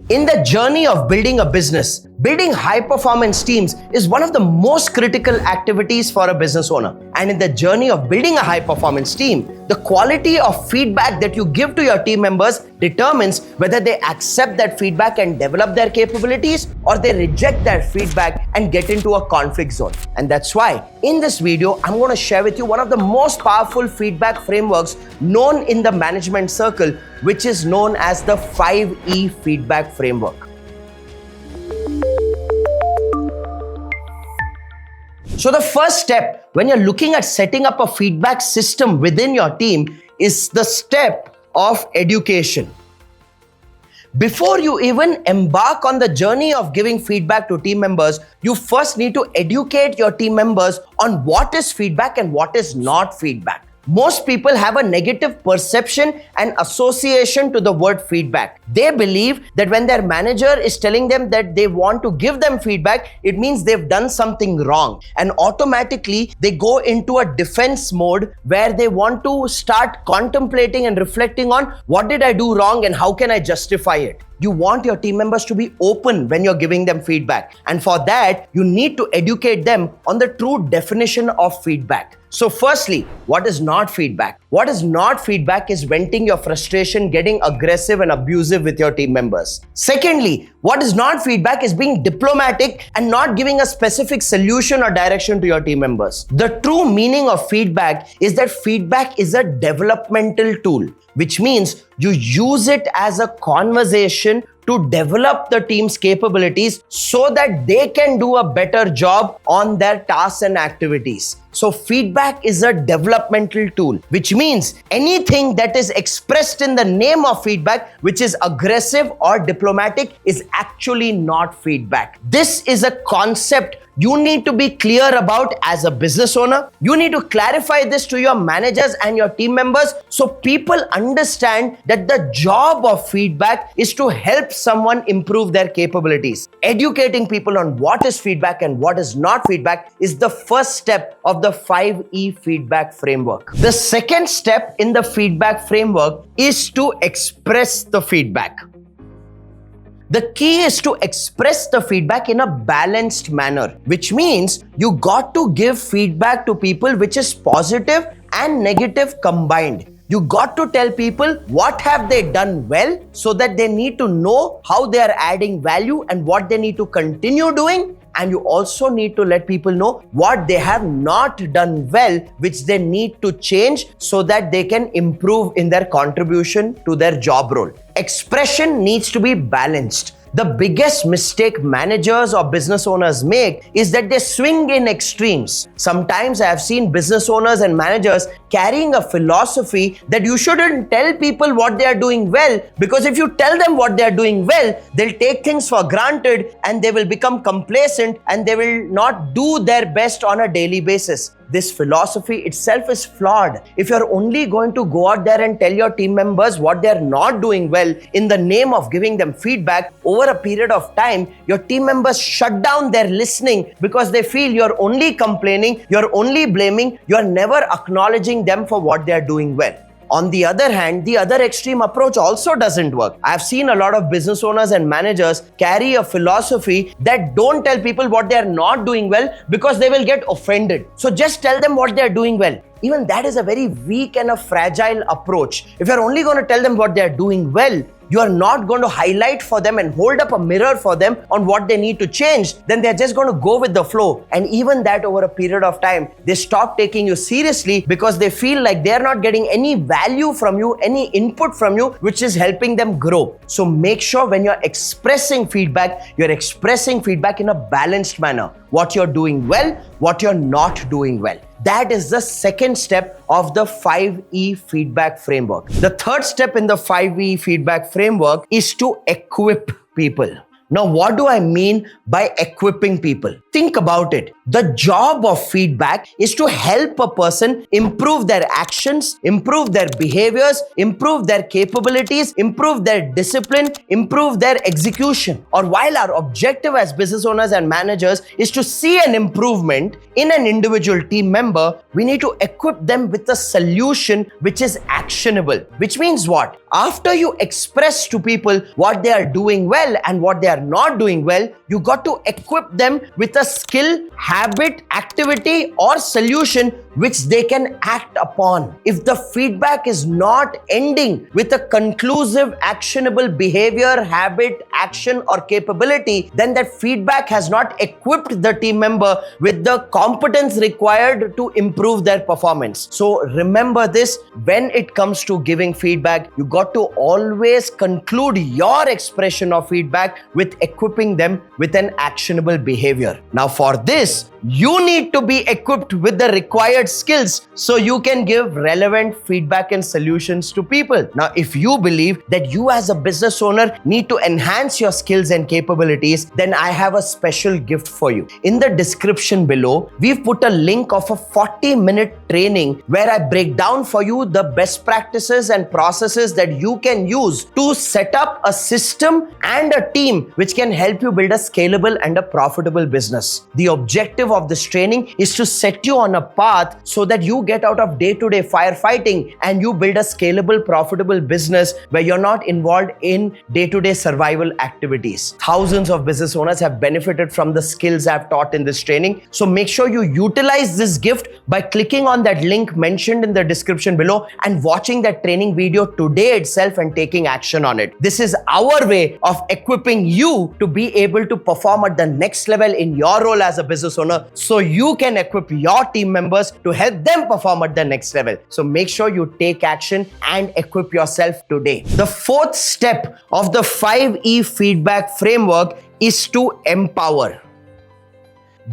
In the journey of building a business, building high-performance teams is one of the most critical activities for a business owner. And in the journey of building a high-performance team, the quality of feedback that you give to your team members determines whether they accept that feedback and develop their capabilities, or they reject that feedback and get into a conflict zone. And that's why in this video, I'm going to share with you one of the most powerful feedback frameworks known in the management circle, which is known as the 5E feedback framework. So the first step when you're looking at setting up a feedback system within your team is the step of education. Before you even embark on the journey of giving feedback to team members, you first need to educate your team members on what is feedback and what is not feedback. Most people have a negative perception and association to the word feedback. They believe that when their manager is telling them that they want to give them feedback, it means they've done something wrong. And automatically, they go into a defense mode where they want to start contemplating and reflecting on what did I do wrong and how can I justify it. You want your team members to be open when you're giving them feedback. And for that, you need to educate them on the true definition of feedback. So firstly, what is not feedback? What is not feedback is venting your frustration, getting aggressive and abusive with your team members. Secondly, what is not feedback is being diplomatic and not giving a specific solution or direction to your team members. The true meaning of feedback is that feedback is a developmental tool, which means you use it as a conversation to develop the team's capabilities so that they can do a better job on their tasks and activities. So feedback is a developmental tool, which means anything that is expressed in the name of feedback, which is aggressive or diplomatic, is actually not feedback. This is a concept you need to be clear about as a business owner. You need to clarify this to your managers and your team members so people understand that the job of feedback is to help someone improve their capabilities. Educating people on what is feedback and what is not feedback is the first step of the 5E feedback framework. The second step in the feedback framework is to express the feedback. The key is to express the feedback in a balanced manner, which means you got to give feedback to people which is positive and negative combined. You got to tell people what have they done well so that they need to know how they are adding value and what they need to continue doing. And you also need to let people know what they have not done well, which they need to change so that they can improve in their contribution to their job role. Expression needs to be balanced. The biggest mistake managers or business owners make is that they swing in extremes. Sometimes I have seen business owners and managers carrying a philosophy that you shouldn't tell people what they are doing well, because if you tell them what they are doing well, they'll take things for granted and they will become complacent and they will not do their best on a daily basis. This philosophy itself is flawed. If you're only going to go out there and tell your team members what they're not doing well in the name of giving them feedback, over a period of time, your team members shut down their listening because they feel you're only complaining, you're only blaming, you're never acknowledging them for what they're doing well. On the other hand, the other extreme approach also doesn't work. I've seen a lot of business owners and managers carry a philosophy that don't tell people what they're not doing well because they will get offended. So just tell them what they're doing well. Even that is a very weak and a fragile approach. If you're only going to tell them what they're doing well, you are not going to highlight for them and hold up a mirror for them on what they need to change, then they're just going to go with the flow. And even that over a period of time, they stop taking you seriously because they feel like they're not getting any value from you, any input from you, which is helping them grow. So make sure when you're expressing feedback in a balanced manner. What you're doing well, what you're not doing well. That is the second step of the 5E feedback framework. The third step in the 5E feedback framework is to equip people. Now, what do I mean by equipping people? Think about it. The job of feedback is to help a person improve their actions, improve their behaviors, improve their capabilities, improve their discipline, improve their execution. Or while our objective as business owners and managers is to see an improvement in an individual team member, we need to equip them with a solution which is actionable. Which means what? After you express to people what they are doing well and what they are not doing well, you got to equip them with a skill, habit, activity, or solution which they can act upon. If the feedback is not ending with a conclusive, actionable behavior, habit, action, or capability, then that feedback has not equipped the team member with the competence required to improve their performance. So remember this, when it comes to giving feedback, you got to always conclude your expression of feedback with equipping them with an actionable behavior. Now, for this, you need to be equipped with the required skills so you can give relevant feedback and solutions to people. Now, if you believe that you as a business owner need to enhance your skills and capabilities, then I have a special gift for you. In the description below, we've put a link of a 40-minute training where I break down for you the best practices and processes that you can use to set up a system and a team which can help you build a scalable and a profitable business. The objective of this training is to set you on a path so that you get out of day-to-day firefighting and you build a scalable, profitable business where you're not involved in day-to-day survival activities. Thousands of business owners have benefited from the skills I've taught in this training. So make sure you utilize this gift by clicking on that link mentioned in the description below and watching that training video today itself and taking action on it. This is our way of equipping you to be able to perform at the next level in your role as a business owner, so you can equip your team members to help them perform at the next level. So make sure you take action and equip yourself today. The fourth step of the 5E feedback framework is to empower.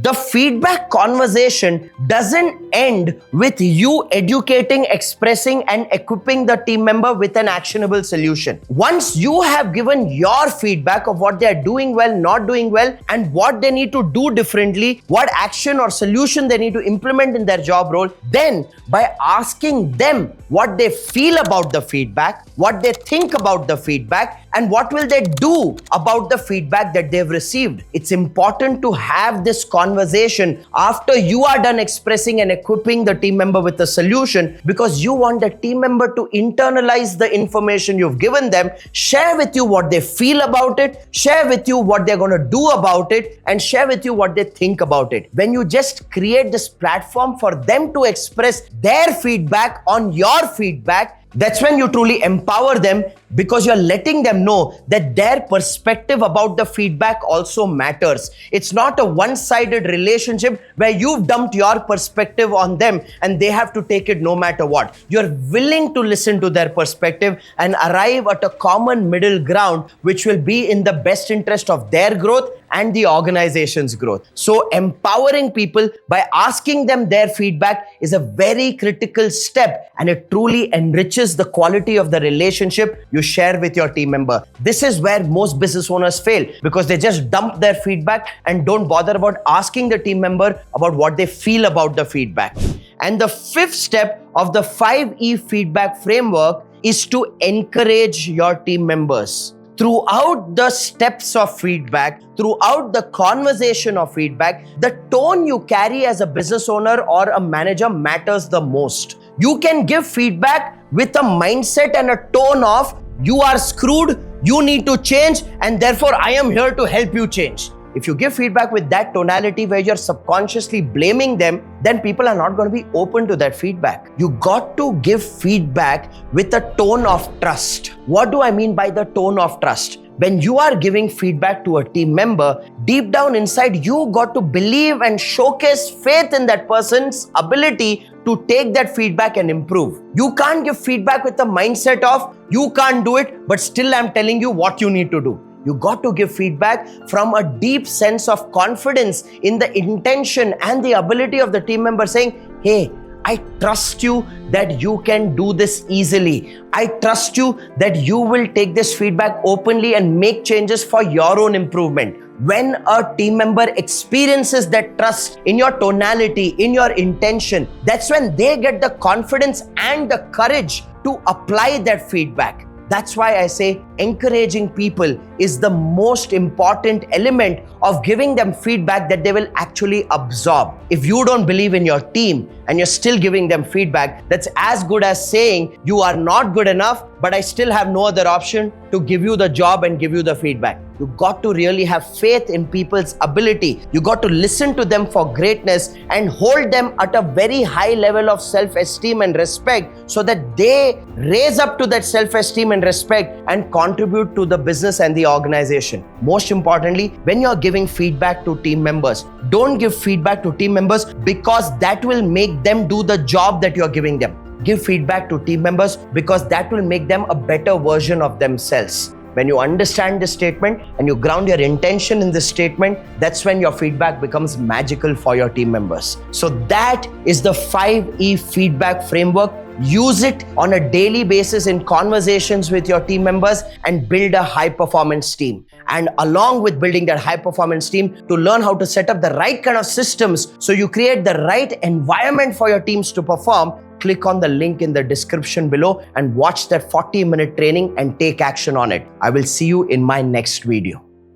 The feedback conversation doesn't end with you educating, expressing, and equipping the team member with an actionable solution. Once you have given your feedback of what they are doing well, not doing well, and what they need to do differently, what action or solution they need to implement in their job role, then by asking them what they feel about the feedback, what they think about the feedback, and what will they do about the feedback that they've received. It's important to have this conversation after you are done expressing and equipping the team member with a solution, because you want the team member to internalize the information you've given them, share with you what they feel about it, share with you what they're going to do about it, and share with you what they think about it. When you just create this platform for them to express their feedback on your feedback, that's when you truly empower them, because you're letting them know that their perspective about the feedback also matters. It's not a one-sided relationship where you've dumped your perspective on them and they have to take it no matter what. You're willing to listen to their perspective and arrive at a common middle ground which will be in the best interest of their growth and the organization's growth. So empowering people by asking them their feedback is a very critical step, and it truly enriches the quality of the relationship you share with your team member. This is where most business owners fail, because they just dump their feedback and don't bother about asking the team member about what they feel about the feedback. And the fifth step of the 5E feedback framework is to encourage your team members. Throughout the steps of feedback, throughout the conversation of feedback, the tone you carry as a business owner or a manager matters the most. You can give feedback with a mindset and a tone of, you are screwed, you need to change, and therefore I am here to help you change. If you give feedback with that tonality where you're subconsciously blaming them, then people are not going to be open to that feedback. You got to give feedback with a tone of trust. What do I mean by the tone of trust? When you are giving feedback to a team member, deep down inside, you got to believe and showcase faith in that person's ability to take that feedback and improve. You can't give feedback with the mindset of, you can't do it, but still I'm telling you what you need to do. You got to give feedback from a deep sense of confidence in the intention and the ability of the team member, saying, hey, I trust you that you can do this easily. I trust you that you will take this feedback openly and make changes for your own improvement. When a team member experiences that trust in your tonality, in your intention, that's when they get the confidence and the courage to apply that feedback. That's why I say encouraging people is the most important element of giving them feedback that they will actually absorb. If you don't believe in your team and you're still giving them feedback, that's as good as saying you are not good enough, but I still have no other option to give you the job and give you the feedback. You got to really have faith in people's ability. You got to listen to them for greatness and hold them at a very high level of self-esteem and respect so that they raise up to that self-esteem and respect and contribute to the business and the organization. Most importantly, when you're giving feedback to team members, don't give feedback to team members because that will make them do the job that you're giving them. Give feedback to team members because that will make them a better version of themselves. When you understand this statement and you ground your intention in this statement, that's when your feedback becomes magical for your team members. So that is the 5E feedback framework. Use it on a daily basis in conversations with your team members and build a high performance team. And along with building that high performance team, to learn how to set up the right kind of systems so you create the right environment for your teams to perform, click on the link in the description below and watch that 40-minute training and take action on it. I will see you in my next video.